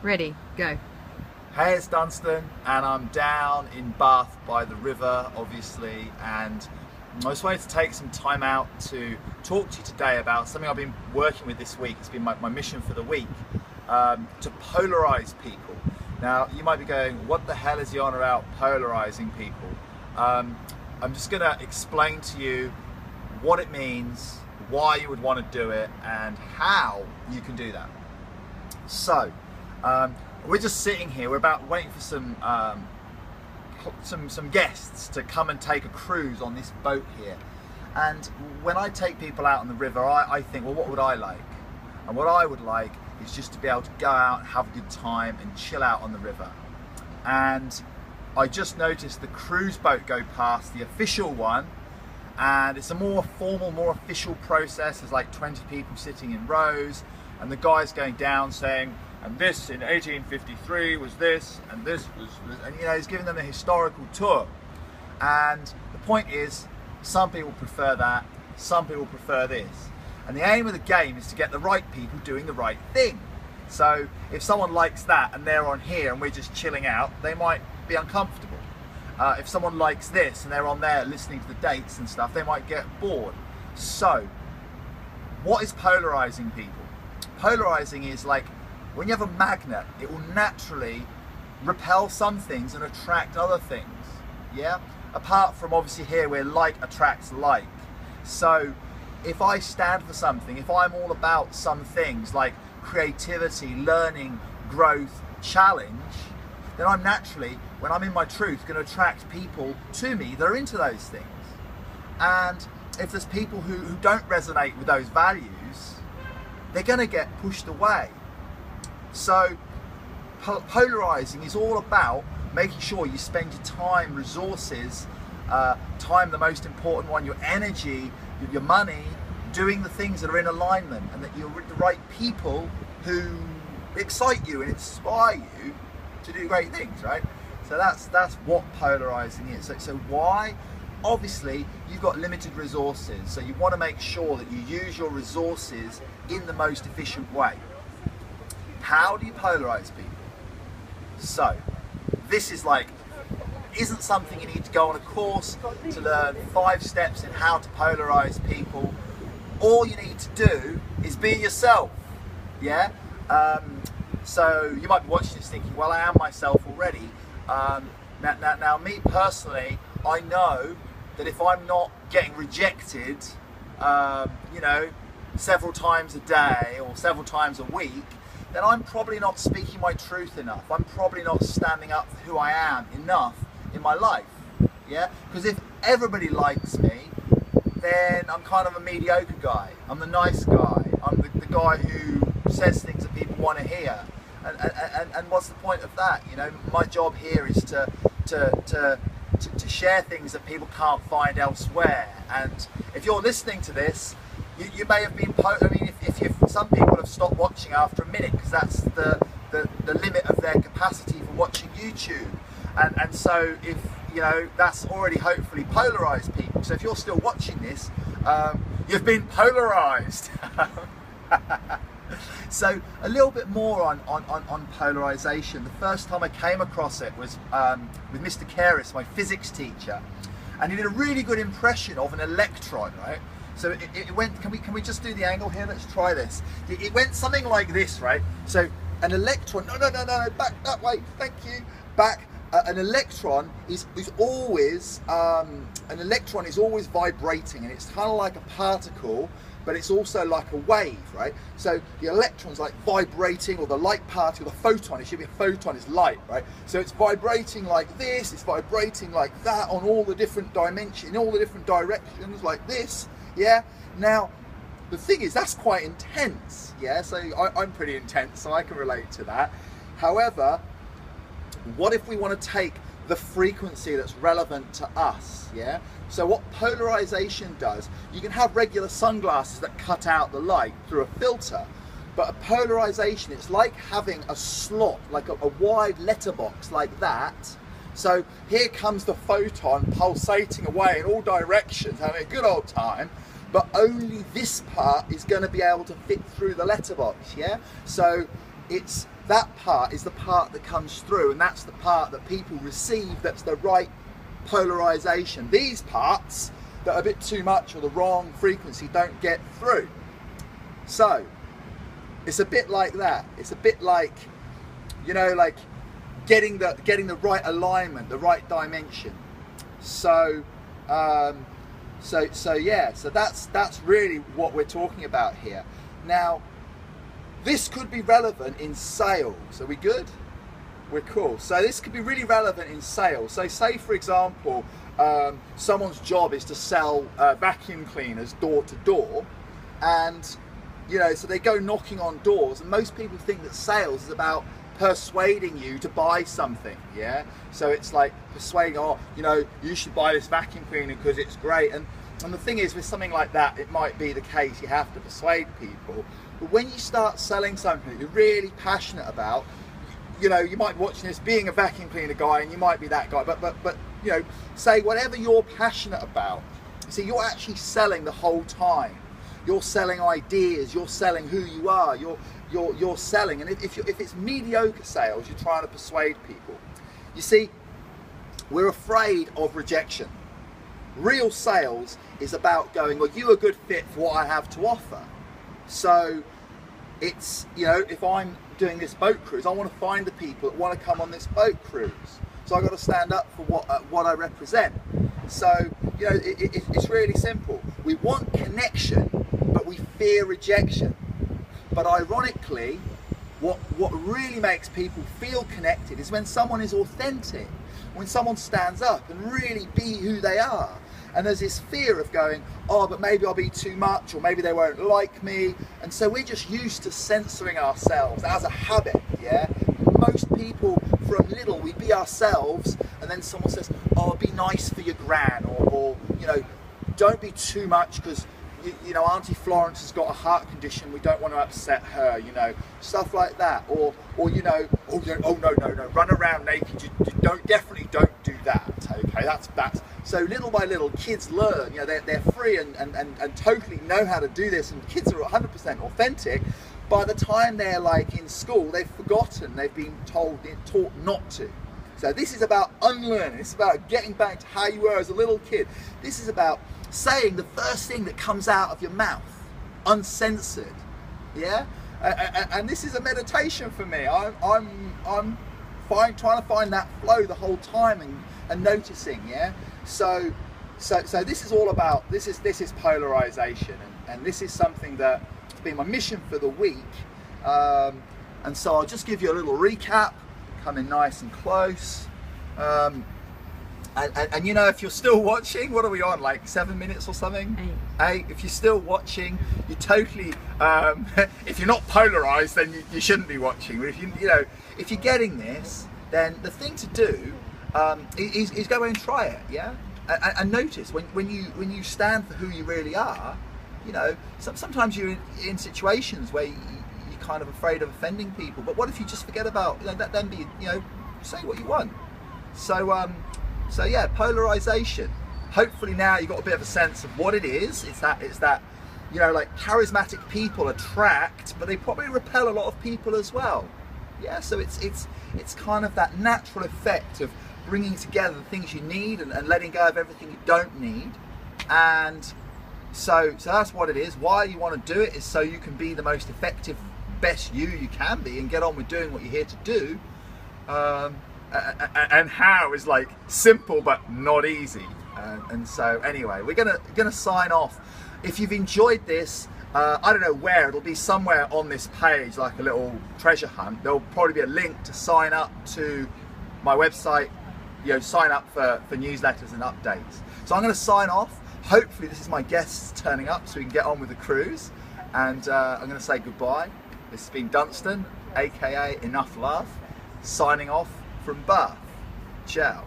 Ready, go. Hey, it's Dunstan, and I'm down in Bath by the river, obviously, and I just wanted to take some time out to talk to you today about something I've been working with this week. It's been my mission for the week, to polarize people. Now, you might be going, what the hell is he on about polarizing people? I'm just going to explain to you what it means, why you would want to do it, and how you can do that. So, we're just sitting here. We're about waiting for some guests to come and take a cruise on this boat here. And when I take people out on the river, I think, well, what would I like? And what I would like is just to be able to go out and have a good time and chill out on the river. And I just noticed the cruise boat go past, the official one, and it's a more formal, more official process. There's like 20 people sitting in rows, and the guy's going down saying, and this in 1853 was this, and this was this, and you know, he's giving them a historical tour. And the point is, some people prefer that, some people prefer this. And the aim of the game is to get the right people doing the right thing. So if someone likes that and they're on here and we're just chilling out, they might be uncomfortable. If someone likes this and they're on there listening to the dates and stuff, they might get bored. So, what is polarizing people? Polarizing is like, when you have a magnet, it will naturally repel some things and attract other things, yeah? Apart from obviously here where like attracts like. So if I stand for something, if I'm all about some things like creativity, learning, growth, challenge, then I'm naturally, when I'm in my truth, going to attract people to me that are into those things. And if there's people who don't resonate with those values, they're going to get pushed away. So polarizing is all about making sure you spend your time, resources, time the most important one, your energy, your money, doing the things that are in alignment, and that you're with the right people who excite you and inspire you to do great things, right? So that's what polarizing is. So why? Obviously, you've got limited resources, so you want to make sure that you use your resources in the most efficient way. How do you polarize people? So, this is like, isn't something you need to go on a course to learn 5 steps in how to polarize people. All you need to do is be yourself, yeah? So you might be watching this thinking, well, I am myself already. Now, me personally, I know that if I'm not getting rejected, you know, several times a day or several times a week, then I'm probably not speaking my truth enough. I'm probably not standing up for who I am enough in my life, yeah? Because if everybody likes me, then I'm kind of a mediocre guy. I'm the nice guy. I'm the guy who says things that people want to hear. And what's the point of that? You know, my job here is to share things that people can't find elsewhere. And if you're listening to this, you may have been, I mean, some people have stopped watching after a minute because that's the limit of their capacity for watching YouTube. And so if, you know, that's already hopefully polarized people. So if you're still watching this, you've been polarized. So a little bit more on polarization. The first time I came across it was with Mr. Karis, my physics teacher, and he did a really good impression of an electron, right? So it went, can we just do the angle here? Let's try this. It went something like this, right? So an electron, no, back that way, thank you, back. An electron is always, vibrating, and it's kind of like a particle, but it's also like a wave, right? So the electron's like vibrating, or the light particle, the photon, it should be a photon, is light, right? So it's vibrating like this, it's vibrating like that on all the different dimensions, in all the different directions, like this, yeah? Now, the thing is, that's quite intense, yeah? So I'm pretty intense, so I can relate to that. However, what if we want to take the frequency that's relevant to us, yeah? So what polarization does, you can have regular sunglasses that cut out the light through a filter, but a polarization, it's like having a slot, like a wide letterbox like that. So here comes the photon pulsating away in all directions, having a good old time, but only this part is going to be able to fit through the letterbox, yeah? So it's that part is the part that comes through, and that's the part that people receive, that's the right polarization. These parts that are a bit too much or the wrong frequency don't get through. So it's a bit like that. It's a bit like, you know, like getting the right alignment, the right dimension. So so that's really what we're talking about here. Now, this could be relevant in sales. Are we good? We're cool. So this could be really relevant in sales. So say, for example, someone's job is to sell vacuum cleaners door to door, and you know, so they go knocking on doors, and most people think that sales is about persuading you to buy something. Yeah, so it's like persuading, oh, you know, you should buy this vacuum cleaner because it's great. And the thing is, with something like that, it might be the case, you have to persuade people. But when you start selling something you're really passionate about, you know, you might be watching this being a vacuum cleaner guy, and you might be that guy, but you know, say whatever you're passionate about. See, you're actually selling the whole time. You're selling ideas, you're selling who you are, you're selling. And if it's mediocre sales, you're trying to persuade people. You see, we're afraid of rejection. Real sales is about going, well, you're a good fit for what I have to offer. So it's, you know, if I'm doing this boat cruise, I want to find the people that want to come on this boat cruise. So I've got to stand up for what I represent. So, you know, it's really simple. We want connection, but we fear rejection. But ironically, what really makes people feel connected is when someone is authentic, when someone stands up and really be who they are. And there's this fear of going, oh, but maybe I'll be too much, or maybe they won't like me. And so we're just used to censoring ourselves as a habit, yeah? Most people from little, we be ourselves, and then someone says, oh, be nice for your gran, or you know, don't be too much because, you know, Auntie Florence has got a heart condition, we don't want to upset her, you know, stuff like that. Or you know, oh no, run around naked, you definitely don't do that, okay, that's so little by little kids learn, you know, they're free and totally know how to do this, and kids are 100% authentic. By the time they're like in school, they've forgotten, they've been taught not to. So this is about unlearning, this is about getting back to how you were as a little kid. This is about saying the first thing that comes out of your mouth, uncensored, yeah? And this is a meditation for me. I'm trying to find that flow the whole time and noticing, yeah? So this is all about, this is polarization, and this is something that has been my mission for the week. And so I'll just give you a little recap, coming nice and close. And you know, if you're still watching, what are we on, like 7 minutes or something? 8. If you're still watching, you totally, if you're not polarized, then you shouldn't be watching. But if you're getting this, then the thing to do is go and try it, yeah? And notice when you stand for who you really are, you know, sometimes you're in situations where you're kind of afraid of offending people. But what if you just forget about, you know, that, then be, you know, say what you want. So yeah, polarization. Hopefully now you've got a bit of a sense of what it is. It's that, you know, like charismatic people attract, but they probably repel a lot of people as well. Yeah, so it's kind of that natural effect of bringing together the things you need and letting go of everything you don't need. And so that's what it is. Why you want to do it is so you can be the most effective, best you can be, and get on with doing what you're here to do. And how is like simple but not easy. And so anyway, we're gonna sign off. If you've enjoyed this, I don't know where, it'll be somewhere on this page, like a little treasure hunt. There'll probably be a link to sign up to my website, you know, sign up for newsletters and updates. So I'm gonna sign off. Hopefully this is my guests turning up so we can get on with the cruise. And I'm gonna say goodbye. This has been Dunstan, AKA Enough Love, signing off from Bath. Ciao.